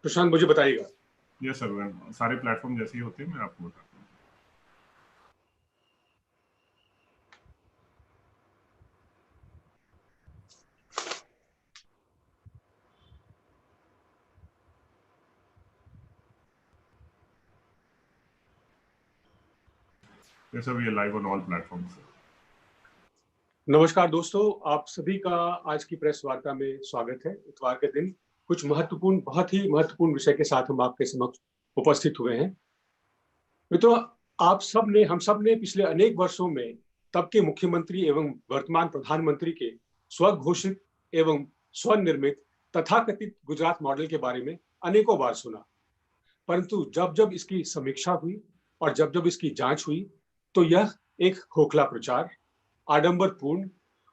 प्रशांत मुझे बताइएगा। Yes sir, सारे प्लेटफॉर्म जैसे ही होते हैं मैं आपको बताता हूँ। Yes, sir, we are live on all platforms. नमस्कार दोस्तों, आप सभी का आज की प्रेस वार्ता में स्वागत है। इतवार के दिन कुछ बहुत ही महत्वपूर्ण विषय के साथ हम आपके समक्ष उपस्थित हुए हैं। मित्रों, हम सब ने पिछले अनेक वर्षों में तब के मुख्यमंत्री एवं वर्तमान प्रधानमंत्री के स्वघोषित एवं स्वनिर्मित तथाकथित गुजरात मॉडल के बारे में अनेकों बार सुना, परंतु जब जब इसकी समीक्षा हुई और जब जब इसकी जांच हुई तो यह एक खोखला प्रचार, आडंबरपूर्ण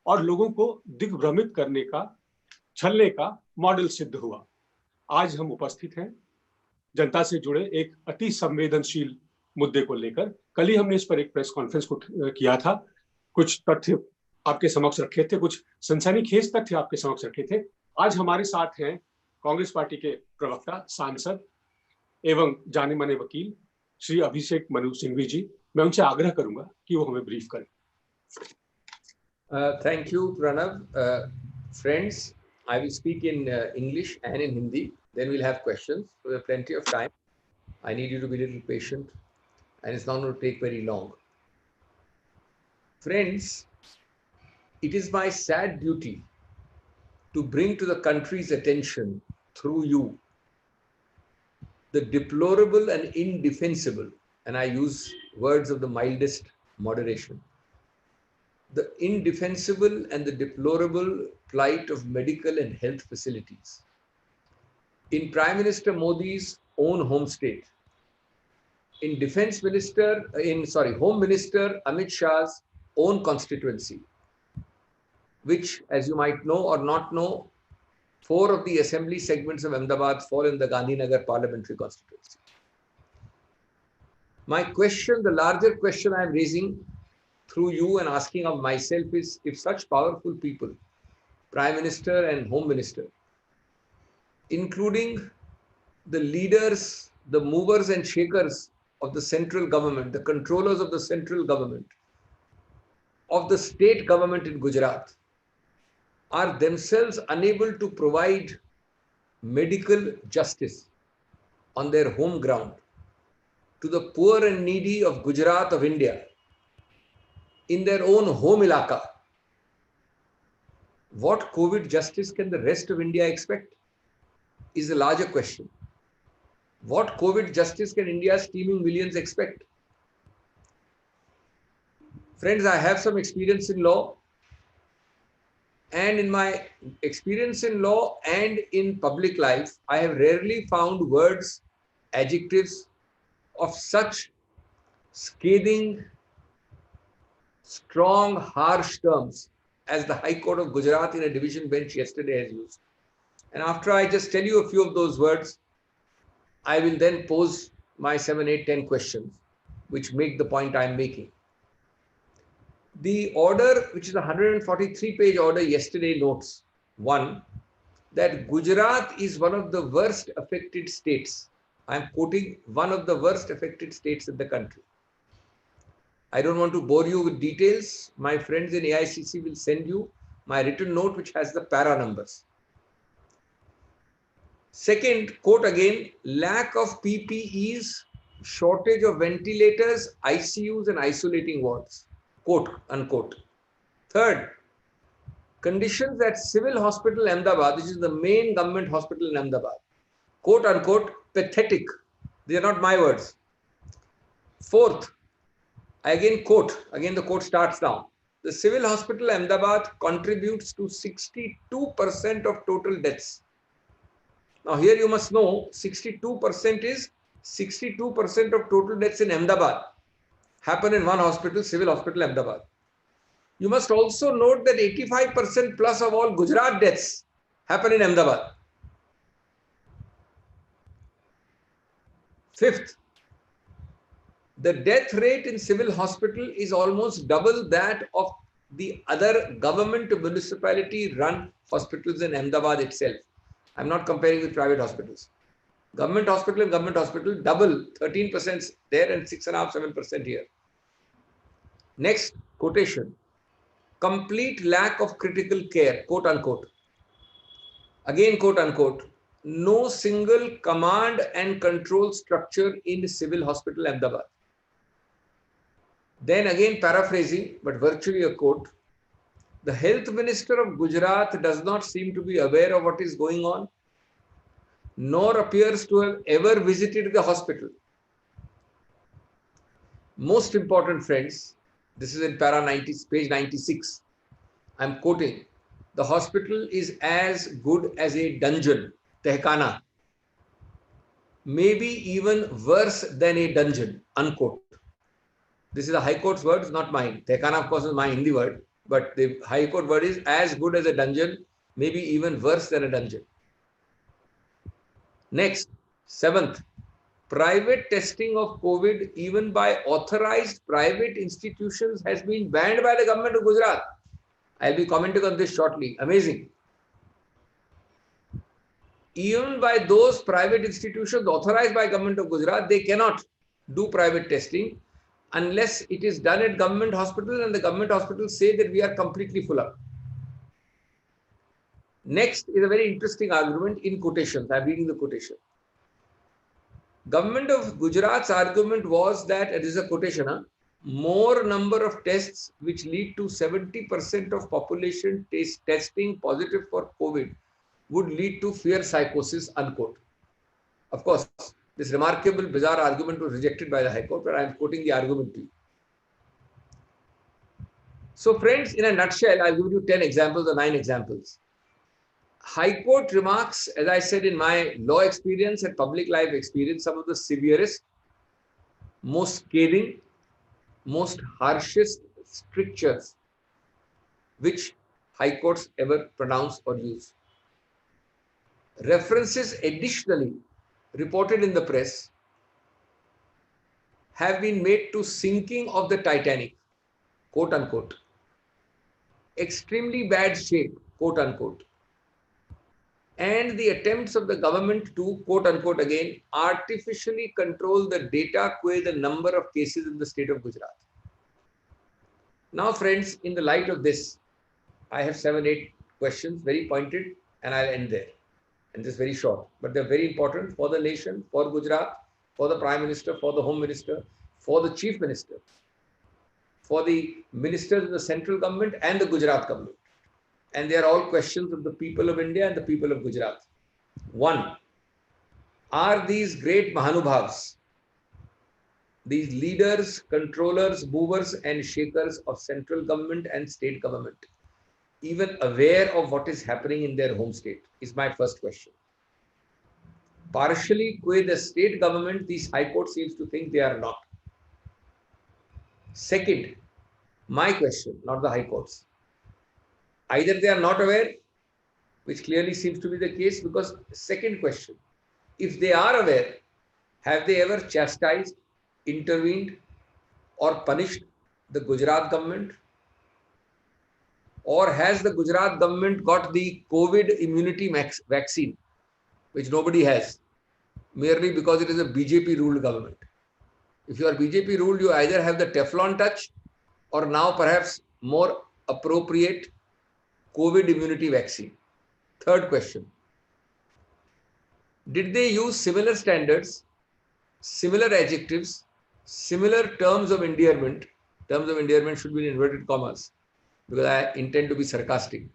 और लोगों को दिग्भ्रमित करने का, छलने का मॉडल सिद्ध हुआ। आज हम उपस्थित हैं जनता से जुड़े एक अति संवेदनशील मुद्दे को लेकर। कल ही हमने इस पर एक प्रेस कॉन्फ्रेंस को किया था, कुछ तथ्य आपके समक्ष रखे थे, कुछ सनसनीखेज तथ्य आपके समक्ष रखे थे। आज हमारे साथ हैं कांग्रेस पार्टी के प्रवक्ता, सांसद एवं जाने माने वकील श्री अभिषेक मनु सिंघवी जी। मैं उनसे आग्रह करूंगा कि वो हमें ब्रीफ करें। Thank you, Pranav. Friends, I will speak in English and in Hindi. Then we'll have questions. So we have plenty of time. I need you to be a little patient, and it's not going to take very long. Friends, it is my sad duty to bring to the country's attention through you the deplorable and indefensible, and I use words of the mildest moderation, the indefensible and the deplorable plight of medical and health facilities in Prime Minister Modi's own home state, in Home Minister Amit Shah's own constituency, which, as you might know or not know, 4 of the assembly segments of Ahmedabad fall in the Gandhinagar parliamentary constituency. My question, the larger question I am raising through you and asking of myself is, if such powerful people, Prime Minister and Home Minister, including the leaders, the movers and shakers of the central government, the controllers of the central government, of the state government in Gujarat, are themselves unable to provide medical justice on their home ground to the poor and needy of Gujarat of India, in their own home ilaka, what COVID justice can the rest of India expect is a larger question. What COVID justice can India's teeming millions expect? Friends, I have some experience in law, and in my experience in law and in public life, I have rarely found words, adjectives of such scathing, strong, harsh terms as the High Court of Gujarat in a division bench yesterday has used. And after I just tell you a few of those words, I will then pose my 7, 8, 10 questions which make the point I am making. The order, which is a 143-page order yesterday, notes, 1, that Gujarat is one of the worst affected states. I am quoting one of the worst affected states in the country. I don't want to bore you with details. My friends in AICC will send you my written note which has the para numbers. Second, quote again, lack of PPEs, shortage of ventilators, ICUs and isolating wards, quote unquote. Third, conditions at Civil Hospital Ahmedabad, which is the main government hospital in Ahmedabad, quote unquote, pathetic. They are not my words. Fourth, I again quote, again the quote starts down. The Civil Hospital Ahmedabad contributes to 62% of total deaths. Now here you must know 62% is 62% of total deaths in Ahmedabad happen in one hospital, Civil Hospital Ahmedabad. You must also note that 85% plus of all Gujarat deaths happen in Ahmedabad. Fifth, the death rate in civil hospital is almost double that of the other government municipality run hospitals in Ahmedabad itself. I'm not comparing with private hospitals. Government hospital and government hospital double, 13% there and 6.5%, 7% here. Next quotation, complete lack of critical care, quote unquote. Again, quote unquote, no single command and control structure in civil hospital Ahmedabad. Then again paraphrasing, but virtually a quote. The health minister of Gujarat does not seem to be aware of what is going on, nor appears to have ever visited the hospital. Most important, friends, this is in para 90, page 96. I'm quoting, the hospital is as good as a dungeon, tehkana, maybe even worse than a dungeon, unquote. This is the High Court's words, not mine. Tehkana, of course, is my Hindi word, but the High Court word is as good as a dungeon, maybe even worse than a dungeon. Next, seventh, private testing of COVID, even by authorized private institutions, has been banned by the government of Gujarat. I'll be commenting on this shortly. Amazing. Even by those private institutions authorized by government of Gujarat, they cannot do private testing unless it is done at government hospitals, and the government hospitals say that we are completely full up. Next is a very interesting argument in quotations. I'm reading the quotation. Government of Gujarat's argument was that, it is a quotation, more number of tests which lead to 70% of population testing positive for COVID would lead to fear psychosis, unquote. Of course, this remarkable, bizarre argument was rejected by the High Court, but I am quoting the argument to you. So friends, in a nutshell, I'll give you 10 examples or 9 examples. High Court remarks, as I said, in my law experience and public life experience, some of the severest, most scathing, most harshest strictures which High Courts ever pronounce or use. References additionally reported in the press have been made to sinking of the Titanic, quote unquote, extremely bad shape, quote unquote, and the attempts of the government to, quote unquote again, artificially control the data, the number of cases in the state of Gujarat. Now, friends, in the light of this, I have 7, 8 questions, very pointed, and I'll end there. And this is very short, but they're very important for the nation, for Gujarat, for the Prime Minister, for the Home Minister, for the Chief Minister, for the ministers of the central government and the Gujarat government. And they are all questions of the people of India and the people of Gujarat. 1, are these great Mahanubhavs, these leaders, controllers, movers and shakers of central government and state government, even aware of what is happening in their home state, is my first question. Partially, with the state government, these High Court seems to think they are not. Second, my question, not the High Court's. Either they are not aware, which clearly seems to be the case, because second question, if they are aware, have they ever chastised, intervened, or punished the Gujarat government? Or has the Gujarat government got the COVID immunity vaccine, which nobody has, merely because it is a BJP ruled government? If you are BJP ruled, you either have the Teflon touch or now perhaps more appropriate COVID immunity vaccine. Third question, did they use similar standards, similar adjectives, similar terms of endearment? Terms of endearment should be in inverted commas, because I intend to be sarcastic.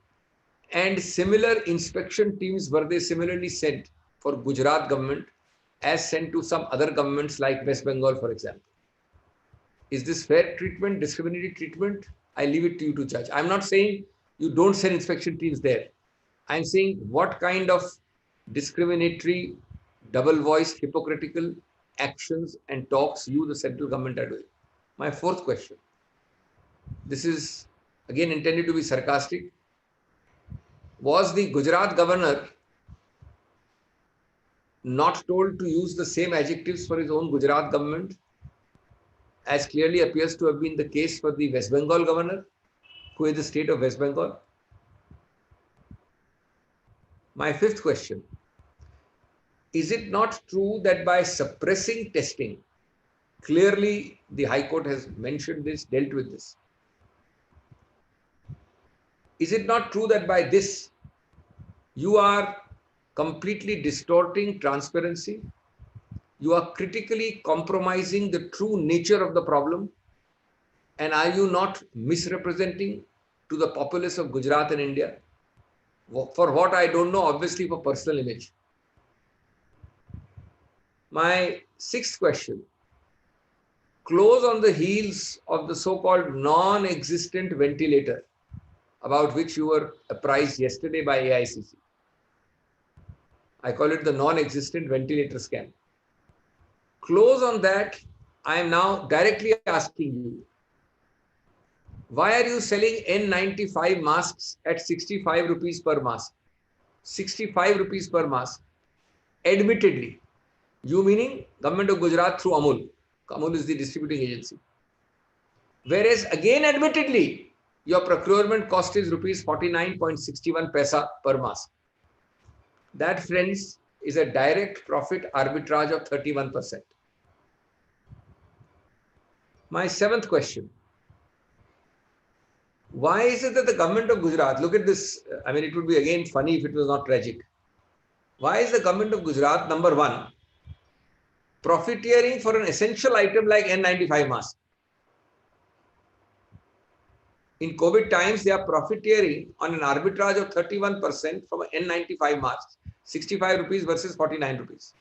And similar inspection teams were they similarly sent for Gujarat government as sent to some other governments like West Bengal, for example? Is this fair treatment, discriminatory treatment? I leave it to you to judge. I'm not saying you don't send inspection teams there. I'm saying what kind of discriminatory, double voice, hypocritical actions and talks you, the central government, are doing. My fourth question. This is again intended to be sarcastic. Was the Gujarat governor not told to use the same adjectives for his own Gujarat government, as clearly appears to have been the case for the West Bengal governor, who is the state of West Bengal? My fifth question. is it not true that by suppressing testing, clearly the High Court has mentioned this, dealt with this. Is it not true that by this you are completely distorting transparency? You are critically compromising the true nature of the problem. And are you not misrepresenting to the populace of Gujarat and India? For what I don't know, obviously for personal image. My sixth question. Close on the heels of the so-called non-existent ventilator, about which you were apprised yesterday by AICC. I call it the non-existent ventilator scam. Close on that, I am now directly asking you, why are you selling N95 masks at 65 rupees per mask? 65 rupees per mask. Admittedly, you meaning Government of Gujarat through Amul. Amul is the distributing agency. Whereas again, admittedly, your procurement cost is rupees 49.61 paisa per mask. That, friends, is a direct profit arbitrage of 31%. My seventh question. Why is it that the Government of Gujarat, look at this, I mean, it would be again funny if it was not tragic. Why is the Government of Gujarat, number one, profiteering for an essential item like N95 mask? In COVID times, they are profiteering on an arbitrage of 31% from an N95 mask, 65 rupees versus 49 rupees.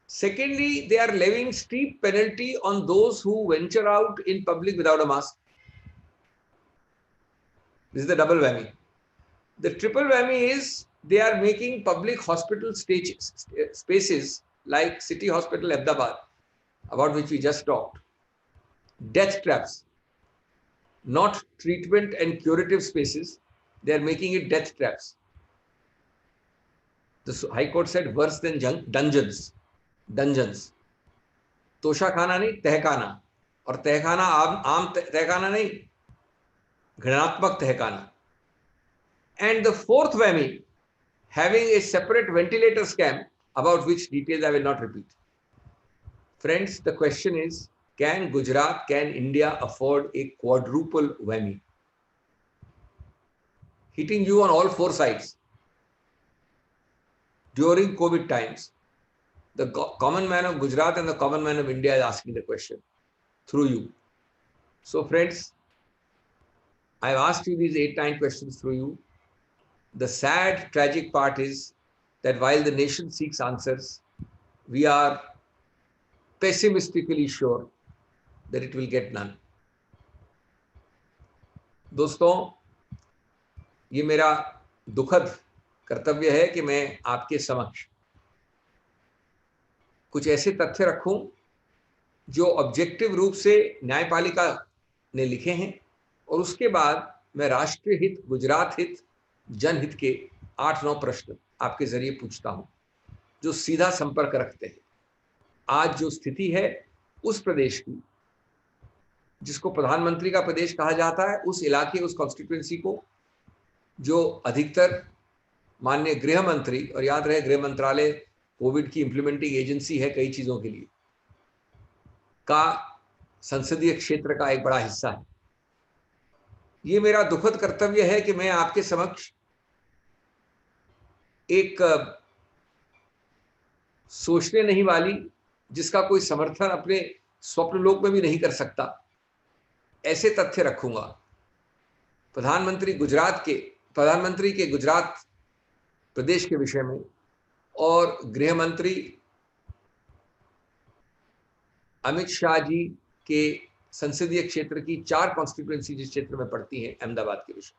Secondly, they are levying steep penalty on those who venture out in public without a mask. This is the double whammy. The triple whammy is they are making public hospital spaces like City Hospital Ahmedabad, about which we just talked, death traps. Not treatment and curative spaces, they are making it death traps. The High Court said worse than dungeons. Dungeons. Tosha khana nahi, tehkana. Aur tehkana aam tehkana nahi, घृणात्मक tehkana. And the fourth whammy, having a separate ventilator scam, about which details I will not repeat. Friends, the question is, can Gujarat, can India afford a quadruple whammy? Hitting you on all four sides. During COVID times, the common man of Gujarat and the common man of India is asking the question through you. So friends, I've asked you these 8-9 questions through you. The sad, tragic part is that while the nation seeks answers, we are pessimistically sure that it will get none. दोस्तों, ये मेरा दुखद कर्तव्य है कि मैं आपके समक्ष कुछ ऐसे तथ्य रखूं जो ऑब्जेक्टिव रूप से न्यायपालिका ने लिखे हैं, और उसके बाद मैं राष्ट्रीय हित, गुजरात हित, जनहित के 8-9 प्रश्न आपके जरिए पूछता हूं जो सीधा संपर्क रखते हैं आज जो स्थिति है उस प्रदेश की, जिसको प्रधानमंत्री का प्रदेश कहा जाता है, उस इलाके, उस कॉन्स्टिट्यूएंसी को जो अधिकतर माननीय गृह मंत्री, और याद रहे गृह मंत्रालय कोविड की इंप्लीमेंटिंग एजेंसी है कई चीजों के लिए, का संसदीय क्षेत्र का एक बड़ा हिस्सा है। ये मेरा दुखद कर्तव्य है कि मैं आपके समक्ष एक सोचने नहीं वाली, जिसका कोई समर्थन अपने स्वप्न लोक में भी नहीं कर सकता, ऐसे तथ्य रखूंगा। प्रधानमंत्री के गुजरात प्रदेश के विषय में और गृह मंत्री अमित शाह जी के संसदीय क्षेत्र की 4 कॉन्स्टिट्यूएंसी जिस क्षेत्र में पड़ती हैं, अहमदाबाद के विषय,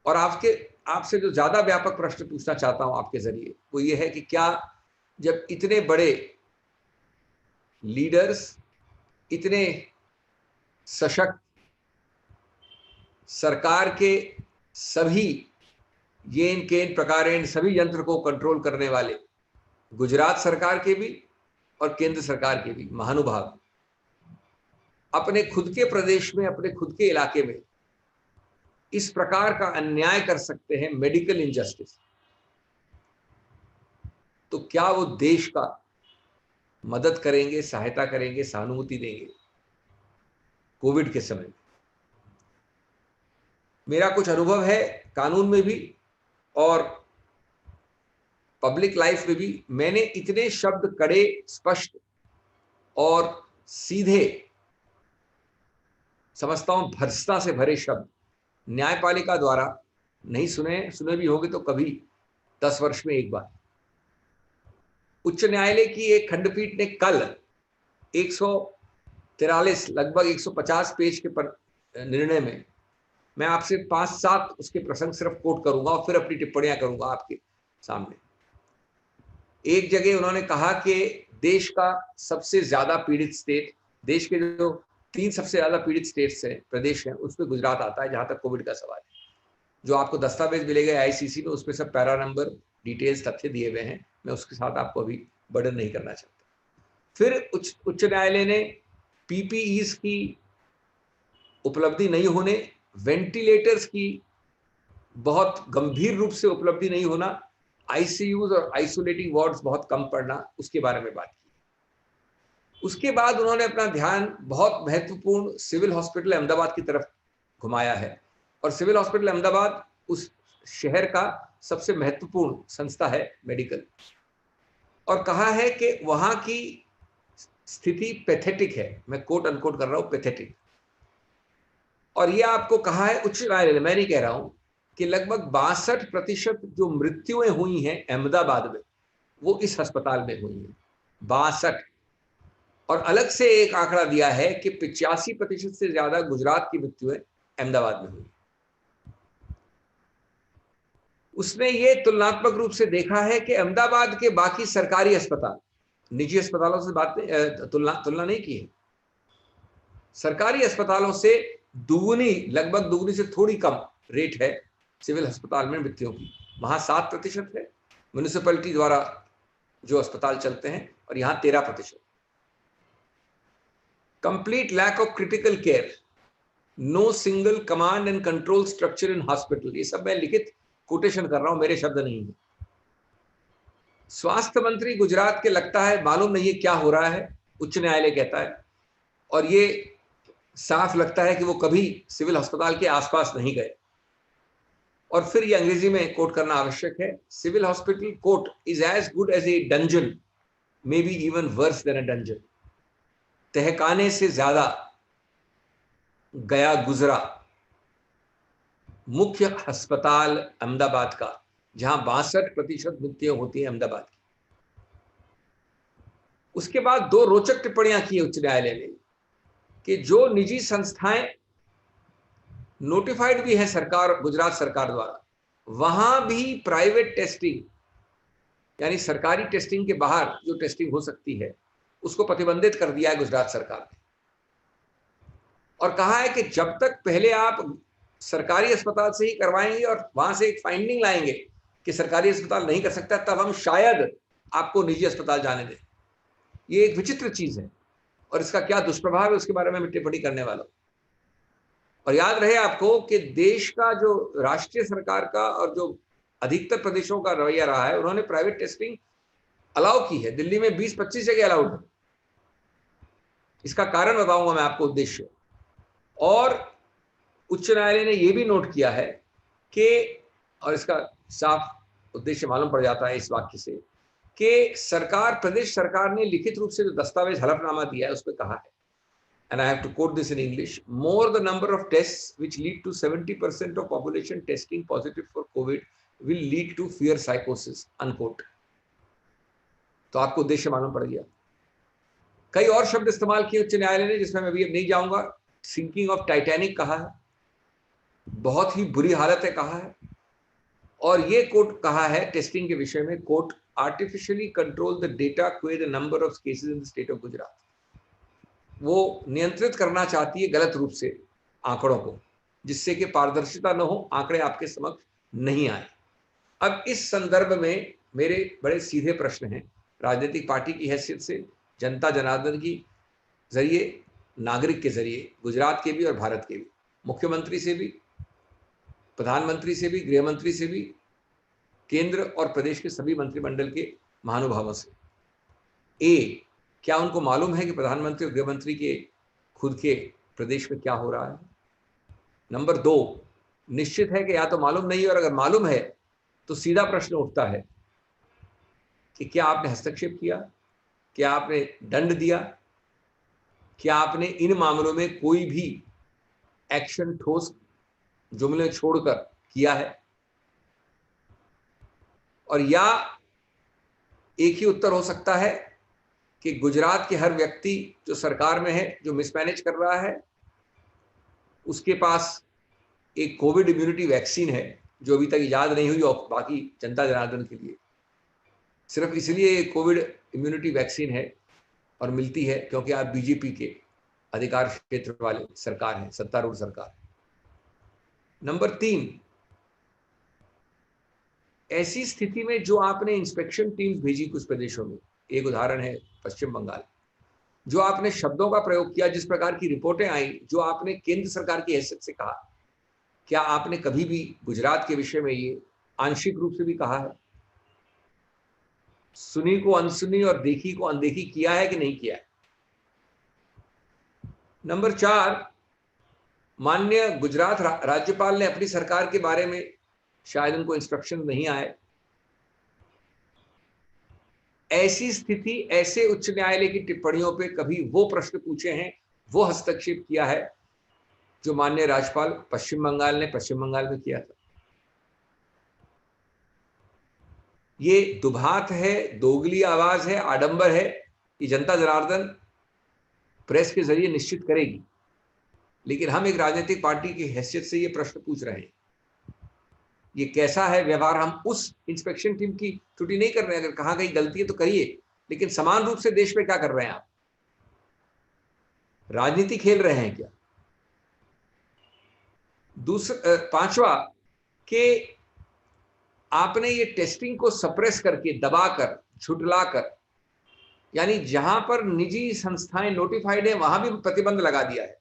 और आपसे जो ज्यादा व्यापक प्रश्न पूछना चाहता हूं आपके जरिए वो ये है कि क्या जब इतने बड़े लीडर्स, इतने सशक्त सरकार के सभी येन केन प्रकारेण सभी यंत्र को कंट्रोल करने वाले गुजरात सरकार के भी और केंद्र सरकार के भी महानुभाव अपने खुद के प्रदेश में, अपने खुद के इलाके में इस प्रकार का अन्याय कर सकते हैं, मेडिकल इनजस्टिस, तो क्या वो देश का मदद करेंगे, सहायता करेंगे, सहानुभूति देंगे कोविड के समय? मेरा कुछ अनुभव है कानून में भी और पब्लिक लाइफ में भी। मैंने इतने शब्द कड़े, स्पष्ट और सीधे, समझता हूं भर्सना से भरे शब्द न्यायपालिका द्वारा नहीं सुने भी होंगे तो कभी 10 वर्ष में एक बार। उच्च न्यायालय की एक खंडपीठ ने कल 143 लगभग 150 पेज के निर्णय में मैं आपसे 5-7 उसके प्रसंग सिर्फ कोट करूंगा और फिर अपनी टिप्पणियां करूंगा आपके सामने। एक जगह उन्होंने कहा कि देश का सबसे ज्यादा पीड़ित स्टेट, देश के जो 3 सबसे ज्यादा पीड़ित स्टेट्स हैं, प्रदेश हैं, उसमें गुजरात आता है जहां तक कोविड का सवाल है। जो आपको दस्तावेज मिलेगा आईसीसी में, उसमें सब पैरा नंबर, डिटेल्स, तथ्य दिए हुए हैं। मैं उसके साथ आपको अभी बर्डन नहीं करना चाहता। फिर उच्च न्यायालय ने पीपीईज की उपलब्धि नहीं होने, वेंटिलेटर्स की बहुत गंभीर रूप से उपलब्धि नहीं होना, आईसीयूज और आइसोलेटिंग वार्ड्स बहुत कम पड़ना, उसके बारे में बात की। उसके बाद उन्होंने अपना ध्यान बहुत महत्वपूर्ण सिविल हॉस्पिटल अहमदाबाद की तरफ घुमाया है। और सिविल हॉस्पिटल अहमदाबाद उस शहर का सबसे महत्वपूर्ण संस्था है मेडिकल, और कहा है कि वहां की स्थिति पैथेटिक है। मैं कोट अनकोट कर रहा हूं, पैथेटिक। और यह आपको कहा है उच्च न्यायालय ने, मैं नहीं कह रहा हूं, कि लगभग 62% जो मृत्युएं हुई हैं अहमदाबाद में वो इस अस्पताल में हुई हैं, 62। और अलग से एक आंकड़ा दिया है कि 85% से ज्यादा गुजरात की मृत्युएं अहमदाबाद में हुई। उसने ये तुलनात्मक रूप से देखा है कि अहमदाबाद के बाकी सरकारी अस्पताल, निजी अस्पतालों से तुलना नहीं की है, सरकारी अस्पतालों से दुगुनी, लगभग दुगुनी से थोड़ी कम रेट है सिविल अस्पताल में मृत्युओं की। वहां 7% है म्युनिसिपैलिटी द्वारा जो अस्पताल चलते हैं, और यहां 13%। Complete lack of critical care, no single command and control structure in hospital. ये सब मैं लिखित कोटेशन कर रहा हूं, मेरे शब्द नहीं है। स्वास्थ्य मंत्री गुजरात के लगता है मालूम नहीं है क्या हो रहा है, उच्च न्यायालय कहता है। और ये साफ लगता है कि वो कभी सिविल अस्पताल के आसपास नहीं गए। और फिर ये अंग्रेजी में कोट करना आवश्यक है, civil hospital quote is as good as a dungeon, may be even worse than a dungeon. तहखाने से ज्यादा गया गुजरा मुख्य अस्पताल अहमदाबाद का, जहां 62% मृत्युएं होती है अहमदाबाद की। उसके बाद 2 रोचक टिप्पणियां की उच्च न्यायालय ने कि जो निजी संस्थाएं नोटिफाइड भी है सरकार, गुजरात सरकार द्वारा, वहां भी प्राइवेट टेस्टिंग, यानी सरकारी टेस्टिंग के बाहर जो टेस्टिंग हो सकती है, उसको प्रतिबंधित कर दिया है गुजरात सरकार ने। और कहा है कि जब तक पहले आप सरकारी अस्पताल से ही करवाएंगे और वहां से एक फाइंडिंग लाएंगे कि सरकारी अस्पताल नहीं कर सकता, तब हम शायद आपको निजी अस्पताल जाने दें। ये एक विचित्र चीज है और इसका क्या दुष्प्रभाव है उसके बारे में मैं टिप्पणी करने वाला हूं। और याद रहे आपको कि देश का जो राष्ट्रीय सरकार का और जो अधिकतर प्रदेशों का रवैया रहा है, उन्होंने प्राइवेट टेस्टिंग अलाउ की है। दिल्ली में 20-25 जगह अलाउड है। इसका कारण बताऊंगा मैं आपको, उद्देश्य। और उच्च न्यायालय ने यह भी नोट किया है कि, और इसका साफ उद्देश्य मालूम पड़ जाता है इस वाक्य से, कि सरकार, प्रदेश सरकार ने लिखित रूप से जो दस्तावेज हलफनामा दिया है उसमें कहा है, and I have to quote this in English, more the number of tests which lead to 70% of population testing positive for COVID will lead to fear psychosis, unquote. तो आपको उद्देश्य मालूम पड़ गया। कई और शब्द इस्तेमाल किए उच्च न्यायालय ने, जिसमें मैं अभी अब नहीं जाऊंगा। सिंकिंग ऑफ टाइटैनिक कहा है, बहुत ही बुरी हालत है कहा है। और ये कोट कहा है टेस्टिंग के विषय में, quote, artificially control the data qua the number of cases in the state of Gujarat. वो नियंत्रित करना चाहती है गलत रूप से आंकड़ों को, जिससे कि पारदर्शिता न हो, आंकड़े आपके समक्ष नहीं आए। अब इस संदर्भ में मेरे बड़े सीधे प्रश्न हैं राजनीतिक पार्टी की हैसियत से, जनता जनार्दन की जरिए, नागरिक के जरिए, गुजरात के भी और भारत के भी, मुख्यमंत्री से भी, प्रधानमंत्री से भी, गृह मंत्री से भी, केंद्र और प्रदेश के सभी मंत्रिमंडल के महानुभावों से। ए, क्या उनको मालूम है कि प्रधानमंत्री और गृह मंत्री के खुद के प्रदेश में क्या हो रहा है? नंबर 2, निश्चित है कि या तो मालूम नहीं, और अगर मालूम है तो सीधा प्रश्न उठता है कि क्या आपने हस्तक्षेप किया, क्या आपने दंड दिया, क्या आपने इन मामलों में कोई भी एक्शन ठोस जुमले छोड़कर किया है? और या एक ही उत्तर हो सकता है कि गुजरात के हर व्यक्ति जो सरकार में है, जो मिसमैनेज कर रहा है, उसके पास एक कोविड इम्यूनिटी वैक्सीन है जो अभी तक इजाद नहीं हुई, और बाकी जनता जनार्दन के लिए सिर्फ इसलिए कोविड इम्यूनिटी वैक्सीन है और मिलती है क्योंकि आप बीजेपी के अधिकार क्षेत्र वाले सरकार हैं, सत्तारूढ़ सरकार। नंबर 3, ऐसी स्थिति में जो आपने इंस्पेक्शन टीम भेजी कुछ प्रदेशों में, एक उदाहरण है पश्चिम बंगाल, जो आपने शब्दों का प्रयोग किया, जिस प्रकार की रिपोर्टें आई, जो आपने केंद्र सरकार की हैसियत से कहा, क्या आपने कभी भी गुजरात के विषय में ये आंशिक रूप से भी कहा है? सुनी को अनसुनी और देखी को अनदेखी किया है कि नहीं किया है? नंबर 4, माननीय गुजरात राज्यपाल ने अपनी सरकार के बारे में, शायद उनको इंस्ट्रक्शन नहीं आए, ऐसी स्थिति, ऐसे उच्च न्यायालय की टिप्पणियों पे कभी वो प्रश्न पूछे हैं, वो हस्तक्षेप किया है जो माननीय राज्यपाल पश्चिम बंगाल ने पश्चिम बंगाल में किया था? ये दुभात है, दोगली आवाज है, आडंबर है, कि जनता जनार्दन प्रेस के जरिए निश्चित करेगी, लेकिन हम एक राजनीतिक पार्टी की हैसियत से ये प्रश्न पूछ रहे हैं। ये कैसा है व्यवहार? हम उस इंस्पेक्शन टीम की त्रुटि नहीं कर रहे हैं, अगर कहाँ कहीं गलती है तो करिए, लेकिन समान रूप से देश में क्या कर रहे हैं आप? राजनीति खेल रहे हैं क्या? पांचवा, कि आपने ये टेस्टिंग को सप्रेस करके, दबाकर, झुठलाकर, यानी जहां पर निजी संस्थाएं नोटिफाइड है वहां भी प्रतिबंध लगा दिया है।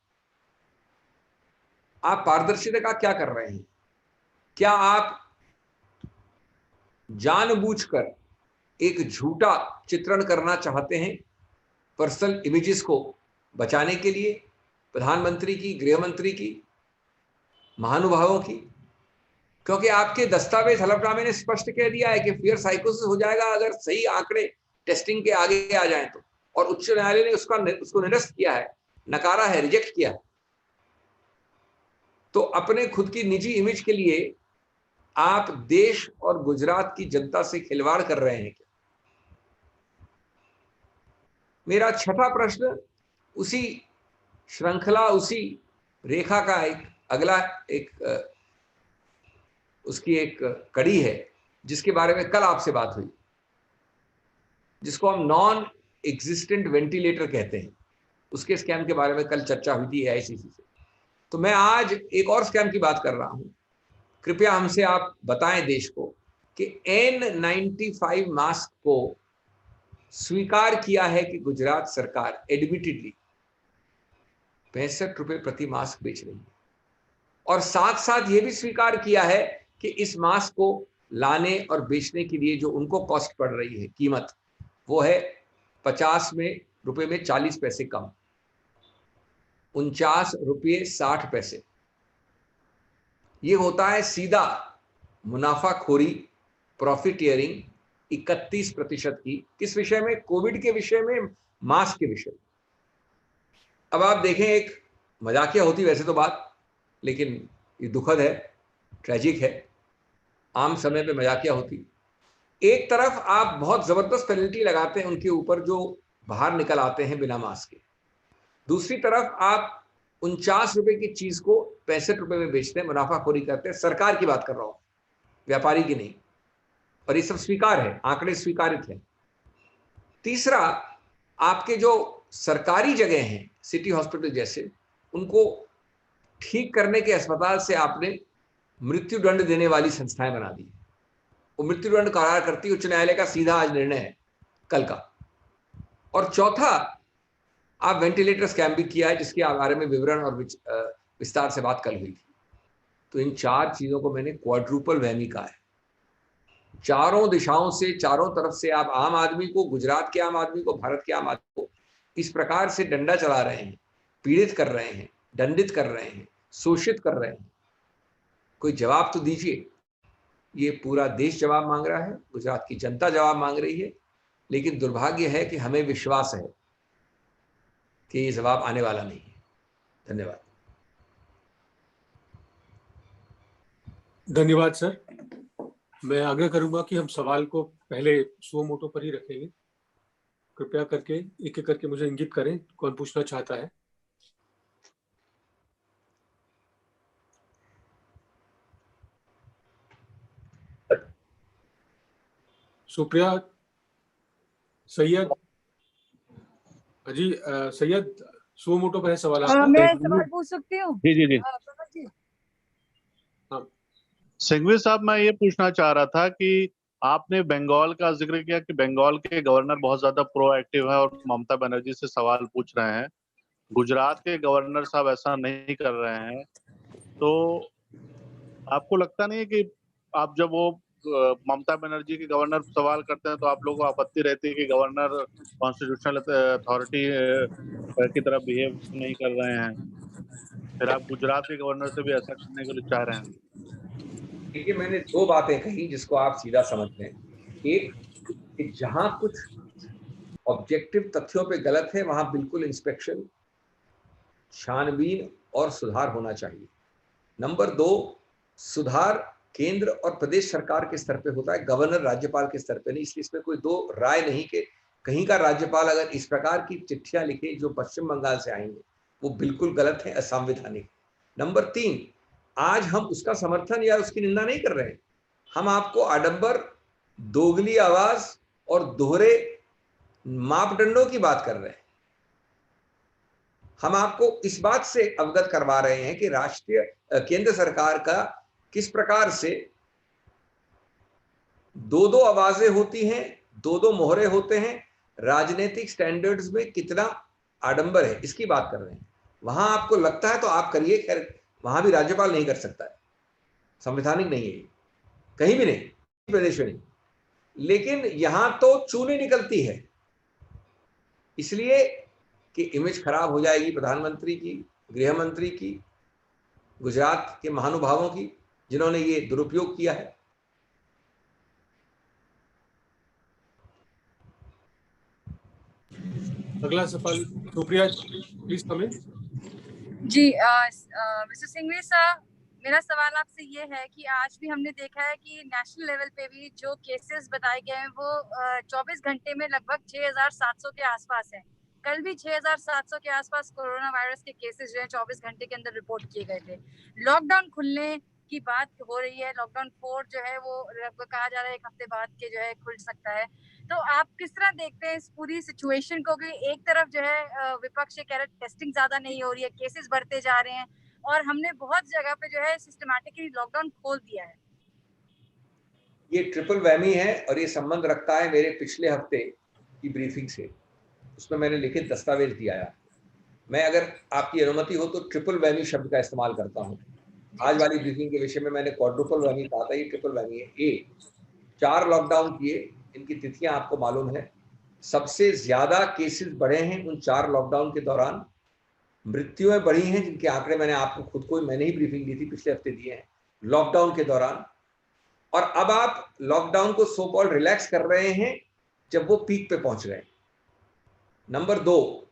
आप पारदर्शिता का क्या कर रहे हैं? क्या आप जानबूझकर एक झूठा चित्रण करना चाहते हैं पर्सनल इमेजेस को बचाने के लिए, प्रधानमंत्री की, गृह मंत्री की, महानुभावों की? क्योंकि आपके दस्तावेज हलफनामे ने स्पष्ट कह दिया है कि फियर साइकोसिस हो जाएगा अगर सही आंकड़े टेस्टिंग के आगे आ जाएं तो, और उच्च न्यायालय ने उसको निरस्त किया है, नकारा है, रिजेक्ट किया है। तो अपने खुद की निजी इमेज के लिए आप देश और गुजरात की जनता से खिलवाड़ कर रहे हैं क्या? मेरा छठा प्रश्न उसी श्रृंखला, उसी रेखा का एक अगला उसकी एक कड़ी है, जिसके बारे में कल आपसे बात हुई, जिसको हम नॉन एग्जिस्टेंट वेंटिलेटर कहते हैं। उसके स्कैम के बारे में कल चर्चा हुई थी एआईसीसी से। तो मैं आज एक और स्कैम की बात कर रहा हूं। कृपया हमसे आप बताएं देश को कि N95 मास्क को स्वीकार किया है कि गुजरात सरकार एडमिटेडली 65 रुपए प्रति मास्क बेच रही है, और साथ साथ ये भी स्वीकार किया है कि इस मास्क को लाने और बेचने के लिए जो उनको कॉस्ट पड़ रही है, कीमत, वो है 50 रुपए में 40 पैसे कम, 49 रुपये 60 पैसे। ये होता है सीधा मुनाफाखोरी, प्रॉफिटियरिंग 31% की। किस विषय में? कोविड के विषय में, मास्क के विषय में। अब आप देखें, एक मजाकिया होती वैसे तो बात, लेकिन ये दुखद है, ट्रेजिक है, आम समय पे मजाकिया होती। एक तरफ आप बहुत जबरदस्त पेनल्टी लगाते हैं उनके ऊपर जो बाहर निकल आते हैं बिना मास्क के, दूसरी तरफ आप 49 रुपए की चीज को 65 रुपए में बेचते हैं, मुनाफाखोरी करते हैं। सरकार की बात कर रहा हूं, व्यापारी की नहीं। और ये सब स्वीकार है, आंकड़े स्वीकारित हैं। तीसरा, आपके जो सरकारी जगह हैं, सिटी हॉस्पिटल जैसे, उनको ठीक करने के अस्पताल से आपने मृत्यु दंड देने वाली संस्थाएं बना दी। वो मृत्यु दंड करार करती, उच्च न्यायालय का सीधा आज निर्णय है कल का। और चौथा, आप वेंटिलेटर स्कैम भी किया है, जिसके बारे में विवरण और विस्तार से बात कल हुई थी। तो इन 4 चीजों को मैंने क्वाड्रुपल वहमी कहा है। चारों दिशाओं से, चारों तरफ से आप आम आदमी को, गुजरात के आम आदमी को, भारत के आम आदमी को इस प्रकार से डंडा चला रहे हैं, पीड़ित कर रहे हैं, दंडित कर रहे हैं, शोषित कर रहे हैं। कोई जवाब तो दीजिए। ये पूरा देश जवाब मांग रहा है, गुजरात की जनता जवाब मांग रही है, लेकिन दुर्भाग्य है कि हमें विश्वास है कि ये जवाब आने वाला नहीं है। धन्यवाद। धन्यवाद सर। मैं आग्रह करूंगा कि हम सवाल को पहले सुओ मोटो पर ही रखेंगे। कृपया करके एक एक करके मुझे इंगित करें कौन पूछना चाहता है। सुप्रिया, सैयद, जी सैयद, सुओ मोटो पर है सवाल आपका। मैं सवाल पूछ सकती हूँ? जी जी जी। हाँ। सिंघवी साहब, मैं ये पूछना चाह रहा था कि आपने बंगाल का जिक्र किया कि बंगाल के गवर्नर बहुत ज्यादा प्रोएक्टिव है और ममता बनर्जी से सवाल पूछ रहे हैं। गुजरात के गवर्नर साहब ऐसा नहीं कर रहे हैं, तो आपको लगता नहीं है कि आप जब वो ममता बनर्जी के गवर्नर सवाल करते हैं तो आप लोगों को आपत्ति रहती है कि गवर्नर कॉन्स्टिट्यूशनल अथॉरिटी की तरह बिहेव नहीं कर रहे हैं, फिर आप गुजरात के गवर्नर से भी ऐसा करने के लिए चाह रहे हैं? देखिए, मैंने दो बातें कही जिसको आप सीधा समझ लें। एक, कि जहां कुछ ऑब्जेक्टिव तथ्यों पे गलत है वहां बिल्कुल इंस्पेक्शन, छानबीन और सुधार होना चाहिए। नंबर दो, सुधार केंद्र और प्रदेश सरकार के स्तर पे होता है, गवर्नर राज्यपाल के स्तर पे नहीं। इसलिए इसमें कोई दो राय नहीं कि कहीं का राज्यपाल अगर इस प्रकार की चिट्ठियां लिखे जो पश्चिम बंगाल से आएंगे वो बिल्कुल गलत है, असंवैधानिक। नंबर तीन, आज हम उसका समर्थन या उसकी निंदा नहीं कर रहे हैं, हम आपको आडंबर, दोगली आवाज और दोहरे मापदंडों की बात कर रहे हैं। हम आपको इस बात से अवगत करवा रहे हैं कि राष्ट्रीय केंद्र सरकार का किस प्रकार से दो दो आवाजें होती हैं, दो दो मोहरे होते हैं, राजनीतिक स्टैंडर्ड्स में कितना आडंबर है, इसकी बात कर रहे हैं। वहां आपको लगता है तो आप करिए, खैर वहां भी राज्यपाल नहीं कर सकता है, संवैधानिक नहीं है, कहीं भी नहीं, प्रदेश में नहीं। लेकिन यहां तो चूनी निकलती है, इसलिए कि इमेज खराब हो जाएगी प्रधानमंत्री की, गृह मंत्री की, गुजरात के महानुभावों की जिन्होंने ये दुरुपयोग किया है। अगला सवाल सुप्रिया, प्लीज कमेंट। जी, मिस्टर सिंघवी साहब, मेरा सवाल आपसे ये है कि आज भी हमने देखा है कि नेशनल लेवल पे भी जो केसेस बताए गए हैं वो 24 घंटे में लगभग 6,700 के आसपास है। कल भी 6,700 के आसपास कोरोना वायरस के केसेस जो है 24 घंटे के अंदर रिपोर्ट किए गए थे। लॉकडाउन खुलने की बात हो रही है, लॉकडाउन 4 जो है वो कहा जा रहा है 1 हफ्ते बाद के जो है खुल सकता है। तो आप किस तरह देखते हैं इस पूरी सिचुएशन को कि एक तरफ जो है विपक्ष कह रहे टेस्टिंग ज्यादा नहीं हो रही है, केसेस बढ़ते जा रहे हैं और हमने बहुत जगह पे जो है सिस्टमैटिकली लॉकडाउन खोल दिया है। ये ट्रिपल वैमी है और ये संबंध रखता है मेरे पिछले हफ्ते की ब्रीफिंग से, उसमें मैंने लिखित दस्तावेज दिया है। मैं अगर आपकी अनुमति हो तो ट्रिपल वैमी शब्द का इस्तेमाल करता हूँ। आज वाली ब्रीफिंग के विषय में मैंने क्वाड्रुपल वैमी कहा था, ये ट्रिपल वैमी है। 4 लॉकडाउन किए, इनकी तिथियां आपको मालूम है। सबसे ज्यादा केसेस बढ़े हैं उन 4 लॉकडाउन के दौरान, मृत्युएं बढ़ी हैं जिनके आंकड़े मैंने आपको खुद को, मैंने ही ब्रीफिंग दी थी, पिछले हफ्ते दिए हैं लॉकडाउन के दौरान। और अब आप लॉकडाउन को सो कॉल्ड रिलैक्स कर रहे हैं जब वो पीक पे पहुंच गए। नंबर 2,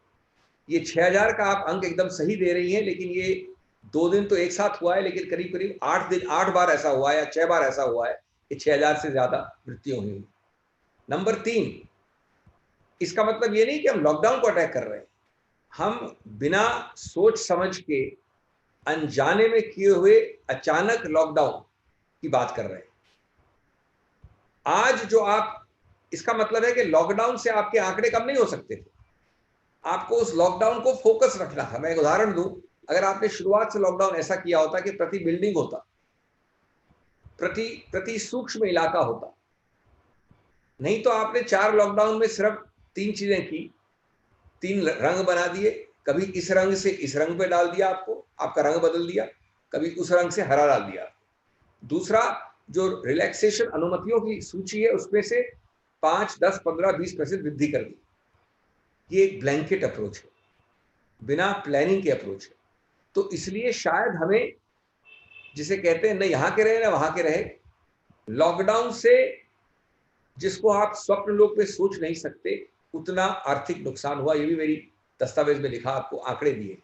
ये 6,000 का आप अंक एकदम सही दे रही हैं, लेकिन ये 2 दिन तो एक साथ हुआ है, लेकिन करीब करीब 8 बार ऐसा हुआ है या 6 बार ऐसा हुआ है कि 6,000 से ज्यादा मृत्यु हुई। नंबर 3, इसका मतलब ये नहीं कि हम लॉकडाउन को अटैक कर रहे हैं, हम बिना सोच समझ के अनजाने में किए हुए अचानक लॉकडाउन की बात कर रहे हैं। आज जो आप, इसका मतलब है कि लॉकडाउन से आपके आंकड़े कम नहीं हो सकते थे, आपको उस लॉकडाउन को फोकस रखना था। मैं एक उदाहरण दूं, अगर आपने शुरुआत से लॉकडाउन ऐसा किया होता कि प्रति बिल्डिंग होता, प्रति सूक्ष्म इलाका होता, नहीं तो आपने 4 लॉकडाउन में सिर्फ 3 चीजें की, 3 रंग बना दिए, कभी इस रंग से इस रंग पे डाल दिया, आपको आपका रंग बदल दिया, कभी उस रंग से हरा डाल दिया। दूसरा, जो रिलैक्सेशन अनुमतियों की सूची है उसमें से 5, 10, 15, 20% वृद्धि कर दी। ये एक ब्लैंकेट अप्रोच है, बिना प्लानिंग के अप्रोच है। तो इसलिए शायद हमें, जिसे कहते हैं न यहाँ के रहे ना वहां के रहे, लॉकडाउन से जिसको आप स्वप्न लोक में सोच नहीं सकते उतना आर्थिक नुकसान हुआ। ये भी मेरी दस्तावेज में लिखा, आपको आंकड़े दिए।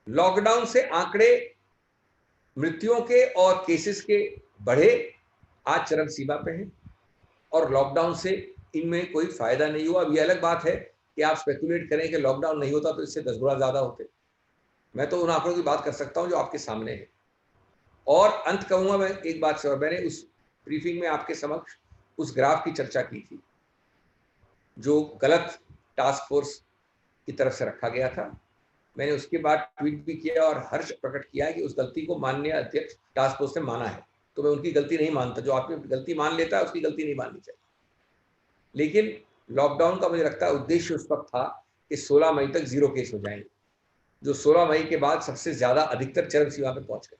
लॉकडाउन से आंकड़े मृत्युओं के और केसेस के बढ़े, आज चरम सीमा पे हैं, और लॉकडाउन से इनमें कोई फायदा नहीं हुआ। अब ये अलग बात है कि आप स्पेकुलेट करें कि लॉकडाउन नहीं होता तो इससे 10 गुना ज्यादा होते। मैं तो उन आंकड़ों की बात कर सकता हूं जो आपके सामने है। और अंत कहूंगा मैं एक बात से, और मैंने उस ब्रीफिंग में आपके समक्ष उस ग्राफ की चर्चा की थी जो गलत टास्क फोर्स की तरफ से रखा गया था। मैंने उसके बाद ट्वीट भी किया और हर्ष प्रकट किया है कि उस गलती को माननीय अध्यक्ष टास्क फोर्स ने माना है। तो मैं उनकी गलती नहीं मानता, जो आपने गलती मान लेता है उसकी गलती नहीं माननी चाहिए। लेकिन लॉकडाउन का मुझे लगता है उद्देश्य उस वक्त था कि 16 मई तक 0 केस हो जाएंगे, जो 16 मई के बाद सबसे ज्यादा अधिकतर चरम सीमा पे पहुंच गए।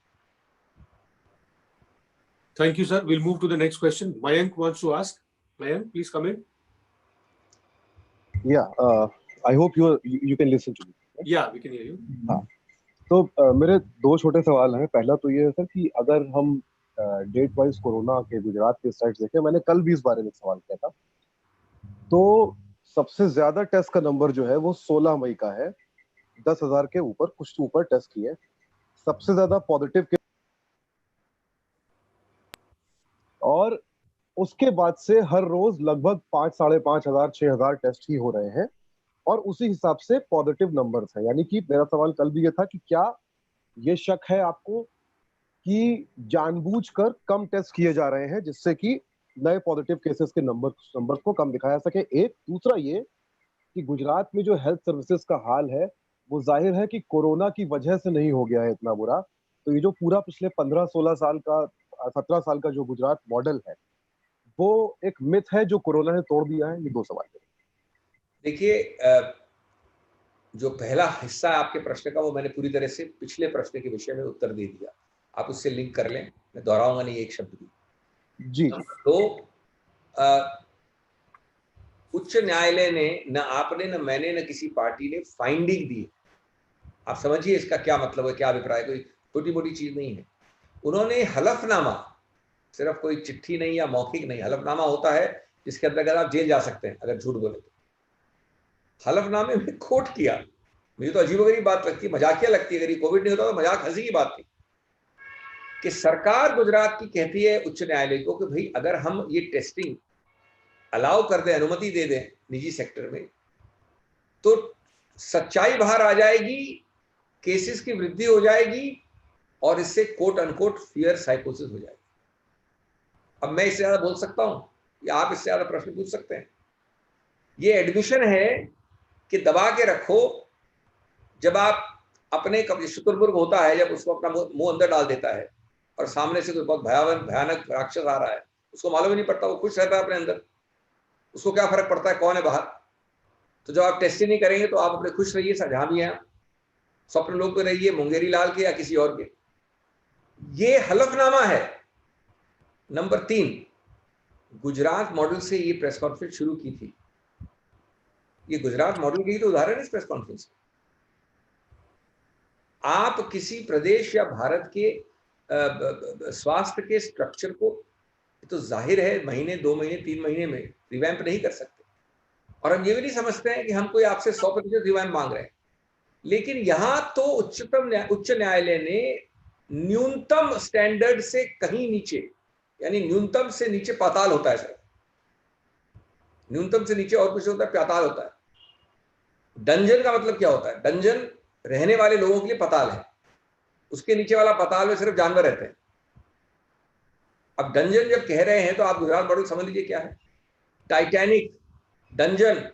Thank you, sir. We'll move to the next question. Mayank wants to ask. Mayank, please come in. Yeah, I hope you can listen to me. Right? Yeah, we can hear you. हाँ, तो मेरे दो छोटे सवाल हैं। पहला तो ये है सर कि अगर हम डेट वाइज कोरोना के गुजरात के साइड देखें, मैंने कल भी इस बारे में सवाल किया था, तो सबसे ज्यादा टेस्ट का नंबर जो है वो 16 मई का है। 10,000 के ऊपर, कुछ ऊपर टेस्ट किए। सबसे ज्यादा पॉजिटिव के, और उसके बाद से हर रोज लगभग 5, 5,500, 6,000 टेस्ट ही हो रहे हैं, और उसी हिसाब से पॉजिटिव नंबर्स हैं। यानी कि मेरा सवाल कल भी ये था कि क्या ये शक है आपको कि जानबूझकर कम टेस्ट किए जा रहे हैं जिससे कि नए पॉजिटिव केसेस के नंबर को कम दिखाया सके? एक दूसरा ये कि गुजरात में जो हेल्थ सर्विसेज का हाल है वो जाहिर है कि कोरोना की वजह से नहीं हो गया है इतना बुरा। तो ये जो पूरा पिछले 15-16 साल का, 17 साल का जो गुजरात मॉडल है वो एक मिथ है जो कोरोना ने तोड़ दिया है। ये दो सवाल है। देखिए, जो पहला हिस्सा है आपके प्रश्न का वो मैंने पूरी तरह से पिछले प्रश्न के विषय में उत्तर दे दिया, आप उससे लिंक कर लें, मैं दोहराऊंगा नहीं एक शब्द भी। जी। तो उच्च न्यायालय ने, न आपने, न मैंने, न किसी पार्टी ने फाइंडिंग दी। आप समझिए इसका क्या मतलब है, क्या अभिप्राय, कोई छोटी मोटी चीज नहीं है। उन्होंने हलफनामा, सिर्फ कोई चिट्ठी नहीं या मौखिक नहीं, हलफनामा होता है जिसके अंतर्गत आप जेल जा सकते हैं अगर झूठ बोले तो। हलफनामे में कोट किया। मुझे तो अजीबोगरीब बात लगती है, मजाकिया लगती है। अगर ये कोविड नहीं होता तो मजाक हंसी की बात थी कि सरकार गुजरात की कहती है उच्च न्यायालय को कि भाई अगर हम ये टेस्टिंग अलाउ कर दें, अनुमति दे दें निजी सेक्टर में, तो सच्चाई बाहर आ जाएगी, केसेस की वृद्धि हो जाएगी और इससे कोट अनकोट फियर साइकोसिस हो जाएगी। अब मैं इससे ज्यादा बोल सकता हूं या आप इससे ज्यादा प्रश्न पूछ सकते हैं? ये एडमिशन है कि दबा के रखो। जब आप अपने शुतुरमुर्ग होता है, जब उसको अपना मुंह अंदर डाल देता है और सामने से कोई बहुत भयानक राक्षस आ रहा है, उसको मालूम ही नहीं पड़ता, वो खुश रहता है अपने अंदर, उसको क्या फर्क पड़ता है कौन है बाहर। तो जब आप टेस्ट ही नहीं करेंगे तो आप अपने खुश रहिए, जहां भी हैं, स्वप्न लोक पे रहिए, मुंगेरी लाल के या किसी और के। ये हलफनामा है। नंबर 3, गुजरात मॉडल से ये प्रेस कॉन्फ्रेंस शुरू की थी। ये गुजरात मॉडल की तो उदाहरण है इस प्रेस कॉन्फ्रेंस। आप किसी प्रदेश या भारत के स्वास्थ्य के स्ट्रक्चर को तो जाहिर है महीने, 2 महीने, 3 महीने में रिवैम्प नहीं कर सकते। और हम ये भी नहीं समझते हैं कि हम कोई आपसे 100% रिवैम्प मांग रहे हैं। लेकिन यहां तो उच्च न्यायालय ने न्यूनतम स्टैंडर्ड से कहीं नीचे, यानी न्यूनतम से नीचे पाताल होता है सर, न्यूनतम से नीचे और कुछ होता है, पाताल होता है। डंजन का मतलब क्या होता है? डंजन रहने वाले लोगों के लिए पताल है, उसके नीचे वाला पताल में सिर्फ जानवर रहते हैं। अब डंजन जब कह रहे हैं तो आप गुजरात मॉडल समझ लीजिए क्या है। Titanic, dungeon,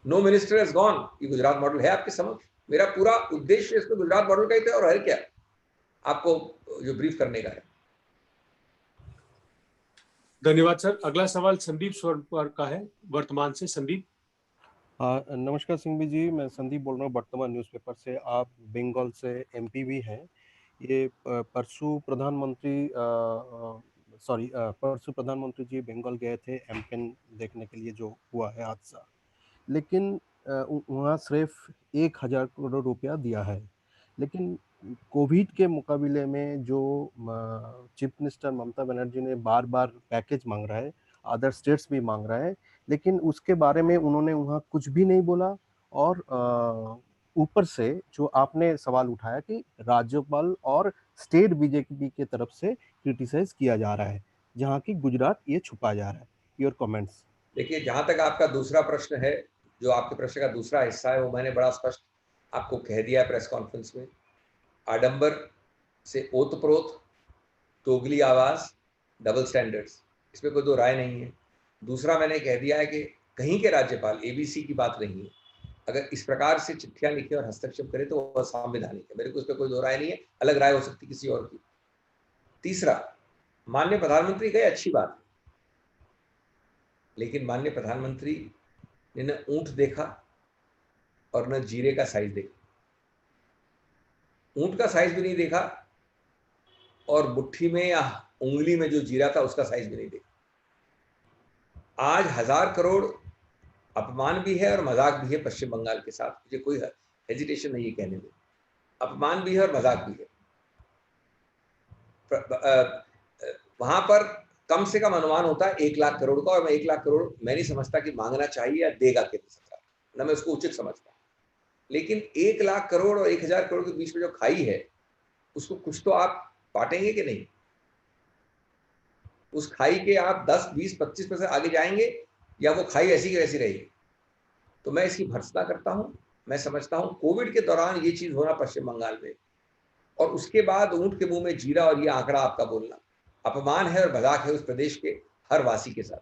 no minister has gone, ये गुजरात मॉडल है आपके समक्ष। मेरा पूरा उद्देश्य इसको गुजरात मॉडल का ही था और है क्या आपको जो ब्रीफ करने का है। धन्यवाद सर। अगला सवाल संदीप स्वरपर का है, वर्तमान से। संदीप। नमस्कार सिंघवी जी, मैं संदीप बोल रहा हूँ वर्तमान न्यूज़पेपर से। आप बंगाल से MP भी हैं। ये परसों प्रधानमंत्री जी बंगाल गए थे एमपेन देखने के लिए, जो हुआ है हादसा, लेकिन वहाँ सिर्फ 1,000 करोड़ रुपया दिया है। लेकिन कोविड के मुकाबले में जो चीफ मिनिस्टर ममता बनर्जी ने बार बार पैकेज मांग रहा है, अदर स्टेट्स भी मांग रहा है, लेकिन उसके बारे में उन्होंने वहाँ कुछ भी नहीं बोला। और ऊपर से जो आपने सवाल उठाया कि राज्यपाल और स्टेट बीजेपी की तरफ से क्रिटिसाइज किया जा रहा है, जहाँ की गुजरात ये छुपा जा रहा है। Your comments. देखिए, जहां तक आपका दूसरा प्रश्न है, जो आपके प्रश्न का दूसरा हिस्सा है, वो मैंने बड़ा स्पष्ट आपको कह दिया है प्रेस कॉन्फ्रेंस में। आडंबर से ओतप्रोत, दोगली आवाज, डबल स्टैंडर्ड्स, इसमें कोई दो राय नहीं है। दूसरा मैंने कह दिया है कि कहीं के राज्यपाल, एबीसी की बात नहीं है, अगर इस प्रकार से चिट्ठियां लिखे और हस्तक्षेप करे तो वह संवैधानिक है। मेरे को उस पर कोई दो राय नहीं है, अलग राय हो सकती किसी और की। तीसरा, माननीय प्रधानमंत्री गए, अच्छी बात है, लेकिन माननीय प्रधानमंत्री ने न ऊंट देखा और न जीरे का साइज देखा। ऊंट का साइज भी नहीं देखा और मुट्ठी में या उंगली में जो जीरा था उसका साइज भी नहीं देखा। आज 1,000 करोड़ अपमान भी है और मजाक भी है पश्चिम बंगाल के साथ, मुझे कोई हेजिटेशन नहीं है कहने में। अपमान भी है और मजाक भी है। वहां पर कम से कम अनुमान होता है 1 लाख करोड़ का, और मैं 1 लाख करोड़ मैं नहीं समझता कि मांगना चाहिए या देगा केंद्र सरकार, न मैं उसको उचित समझता। लेकिन 1 लाख करोड़ और 1,000 करोड़ के बीच में जो खाई है, उसको कुछ तो आप बांटेंगे कि नहीं? उस खाई के आप 10, 20, 25% आगे जाएंगे या वो खाई ऐसी की वैसी रहेगी? तो मैं इसकी भर्त्सना करता हूं। मैं समझता हूं कोविड के दौरान ये चीज होना पश्चिम बंगाल में, और उसके बाद ऊंट के मुंह में जीरा और ये आंकड़ा आपका बोलना अपमान है और मजाक है उस प्रदेश के हर वासी के साथ।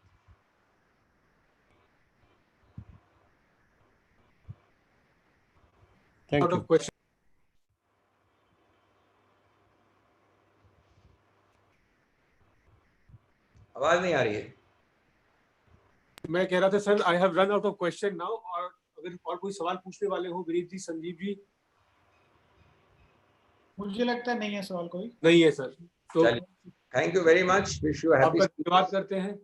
Thank you. आवाज नहीं आ रही है। मैं कह रहा था sir, I have run out of question now, और अगर और कोई सवाल पूछने वाले हो, विनीत जी, संजीव जी। मुझे लगता है नहीं है सवाल कोई। नहीं है सर, तो thank you very much, wish you happy. आपका धन्यवाद करते हैं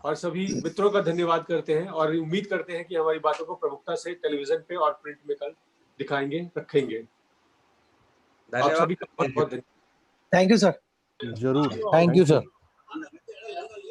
और सभी मित्रों का धन्यवाद करते हैं, और उम्मीद करते हैं कि हमारी बातों को प्रमुखता से टेलीविजन पे और प्रिंट में कल दिखाएंगे, रखेंगे। आप सभी का बहुत बहुत धन्यवाद। Thank you sir. जरूर। Thank you sir.